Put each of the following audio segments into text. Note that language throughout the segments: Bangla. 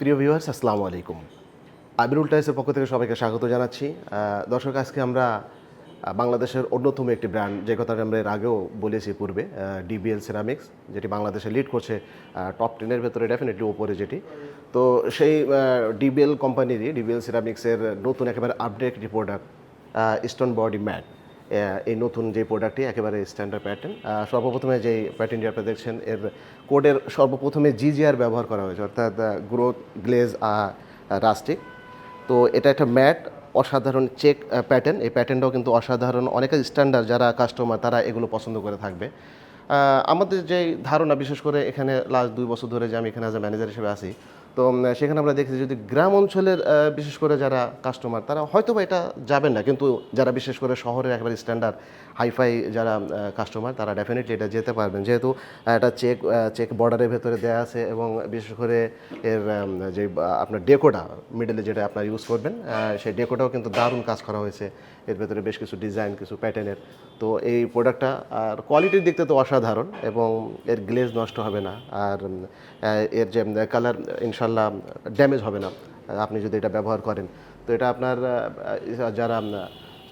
প্রিয় ভিউয়ার্স, আসসালামু আলাইকুম। আমিরুল টাইলসের পক্ষ থেকে সবাইকে স্বাগত জানাচ্ছি। দর্শক, আজকে আমরা বাংলাদেশের অন্যতম একটি ব্র্যান্ড, যে কথাটা আমরা এর আগেও বলেছি পূর্বে, ডিবিএল সিরামিক্স, যেটি বাংলাদেশে লিড করছে টপ 10 এর ভেতরে ডেফিনেটলি ওপরে যেটি। তো সেই ডিবিএল কোম্পানিরই, ডিবিএল সিরামিক্সের নতুন একেবারে আপডেট একটি প্রোডাক্ট, স্টোন বডি ম্যাট। এই নতুন যে প্রোডাক্টটি একেবারে স্ট্যান্ডার্ড প্যাটার্ন। সর্বপ্রথমে যেই প্যাটার্নটি আপনারা দেখছেন, এর কোডের সর্বপ্রথমে জিজিআর ব্যবহার করা হয়েছে, অর্থাৎ গ্রোথ গ্লেজ রাস্টিক। তো এটা একটা ম্যাট, অসাধারণ চেক প্যাটার্ন। এই প্যাটার্নটাও কিন্তু অসাধারণ, অনেকের স্ট্যান্ডার্ড যারা কাস্টমার তারা এগুলো পছন্দ করে থাকবে। আমাদের যে ধারণা, বিশেষ করে এখানে লাস্ট 2 বছর ধরে যে আমি এখানে অ্যাজ এ ম্যানেজার হিসেবে আছি, তো সেখানে আমরা দেখেছি যদি গ্রাম অঞ্চলের বিশেষ করে যারা কাস্টমার তারা হয়তো বা এটা যাবেন না, কিন্তু যারা বিশেষ করে শহরের একেবারে স্ট্যান্ডার্ড হাইফাই যারা কাস্টমার তারা ডেফিনেটলি এটা যেতে পারবেন, যেহেতু এটা চেক বর্ডারের ভেতরে দেওয়া আছে এবং বিশেষ করে এর যে আপনার ডেকোটা মিডলে যেটা আপনার ইউজ করবেন, সেই ডেকোটাও কিন্তু দারুণ কাজ করা হয়েছে। এর ভেতরে বেশ কিছু ডিজাইন, কিছু প্যাটার্নের। তো এই প্রোডাক্টটা আর কোয়ালিটির দিক থেকে তো অসাধারণ, এবং এর গ্লেজ নষ্ট হবে না, আর এর যে কালার ইনশাল্লাহ ড্যামেজ হবে না আপনি যদি এটা ব্যবহার করেন। তো এটা আপনার যারা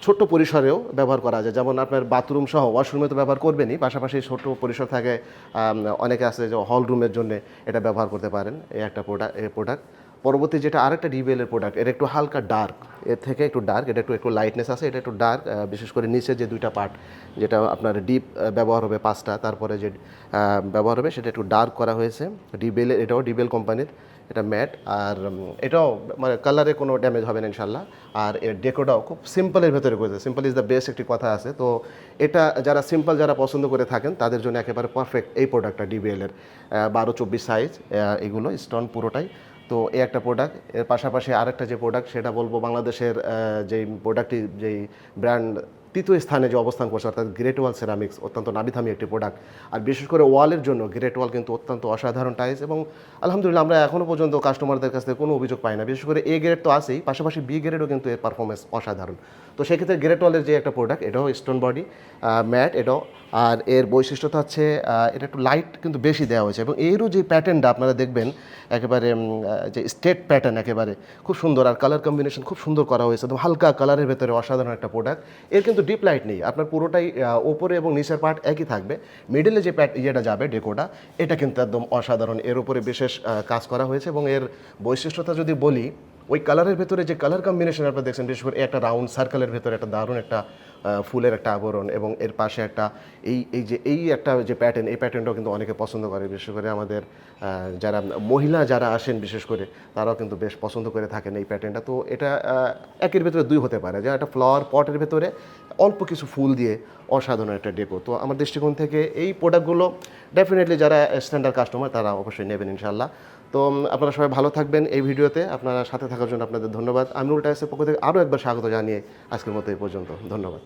ছোট্ট পরিসরেও ব্যবহার করা যায়, যেমন আপনার বাথরুম সহ ওয়াশরুমে তো ব্যবহার করবেনই, পাশাপাশি ছোট্ট পরিসর থাকে, অনেকে আছে যে হল রুমের জন্য এটা ব্যবহার করতে পারেন। এই একটা প্রোডাক্ট। পরবর্তী যেটা আরেকটা ডিবিএলের প্রোডাক্ট, এটা একটু হালকা ডার্ক, এর থেকে একটু ডার্ক, এটা একটু লাইটনেস আছে, এটা একটু ডার্ক, বিশেষ করে নিচে যে দুইটা পার্ট যেটা আপনার ডিপ ব্যবহার হবে 5টা, তারপরে যে ব্যবহার হবে সেটা একটু ডার্ক করা হয়েছে। ডিবিএলের, এটাও ডিবিএল কোম্পানির, এটা ম্যাট। আর এটাও মানে কালারে কোনো ড্যামেজ হবে না ইনশাল্লাহ। আর এর ডেকোটাও খুব সিম্পলের ভেতরে করেছে, সিম্পল ইজ দ্য বেস্ট একটি কথা আছে। তো এটা যারা সিম্পল যারা পছন্দ করে থাকেন তাদের জন্য একেবারে পারফেক্ট এই প্রোডাক্টটা ডিবিএলের 12-24 সাইজ, এগুলো স্টোন পুরোটাই। তো এই একটা প্রোডাক্ট। এর পাশাপাশি আরেকটা যে প্রোডাক্ট, সেটা বলবো বাংলাদেশের যেই প্রোডাক্টটি, যেই ব্র্যান্ড তৃতীয় স্থানে যে অবস্থান করছে, অর্থাৎ গ্রেট ওয়াল সেরামিক্স, অত্যন্ত নামিদামি একটি প্রোডাক্ট। আর বিশেষ করে ওয়ালের জন্য গ্রেট ওয়াল কিন্তু অত্যন্ত অসাধারণ টাইলস, এবং আলহামদুলিল্লাহ আমরা এখনও পর্যন্ত কাস্টমারদের কাছ থেকে কোনো অভিযোগ পাই না। বিশেষ করে এ গ্রেড তো আছেই, পাশাপাশি বি গ্রেডও কিন্তু এর পারফরমেন্স অসাধারণ। তো সেক্ষেত্রে গ্রেট ওয়ালের যে একটা প্রোডাক্ট, এটাও স্টোন বডি ম্যাট, এটাও। আর এর বৈশিষ্ট্যতা হচ্ছে এটা একটু লাইট কিন্তু বেশি দেওয়া হয়েছে, এবং এরও যে প্যাটার্নটা আপনারা দেখবেন একেবারে যে স্টেট প্যাটার্ন, একেবারে খুব সুন্দর, আর কালার কম্বিনেশন খুব সুন্দর করা হয়েছে, একদম হালকা কালারের ভেতরে অসাধারণ একটা প্রোডাক্ট। এর কিন্তু ডিপ লাইট নেই, আপনার পুরোটাই ওপরে এবং নিচের পার্ট একই থাকবে। মিডলে যে ইয়েটা যাবে ডেকোটা, এটা কিন্তু একদম অসাধারণ, এর উপরে বিশেষ কাজ করা হয়েছে। এবং এর বৈশিষ্ট্যতা যদি বলি, ওই কালারের ভেতরে যে কালার কম্বিনেশন আপনারা দেখছেন, বিশেষ করে একটা রাউন্ড সার্কেলের ভেতরে একটা দারুণ একটা ফুলের একটা আবরণ, এবং এর পাশে একটা এই একটা যে প্যাটার্ন, এই প্যাটার্নটাও কিন্তু অনেকে পছন্দ করে। বিশেষ করে আমাদের যারা মহিলা যারা আসেন বিশেষ করে, তারাও কিন্তু বেশ পছন্দ করে থাকেন এই প্যাটার্নটা। তো এটা একের ভেতরে দুই হতে পারে, যে একটা ফ্লাওয়ার পটের ভেতরে অল্প কিছু ফুল দিয়ে অসাধারণ একটা ডেকো। তো আমার দৃষ্টিকোণ থেকে এই প্রোডাক্টগুলো ডেফিনেটলি যারা স্ট্যান্ডার্ড কাস্টমার তারা অবশ্যই নেবেন ইনশাল্লাহ। তো আপনারা সবাই ভালো থাকবেন। এই ভিডিওতে আপনারা সাথে থাকার জন্য আপনাদের ধন্যবাদ। আমিরুল টাইলসের পক্ষ থেকে আরও একবার স্বাগত জানিয়ে আজকের মতো এই পর্যন্ত। ধন্যবাদ।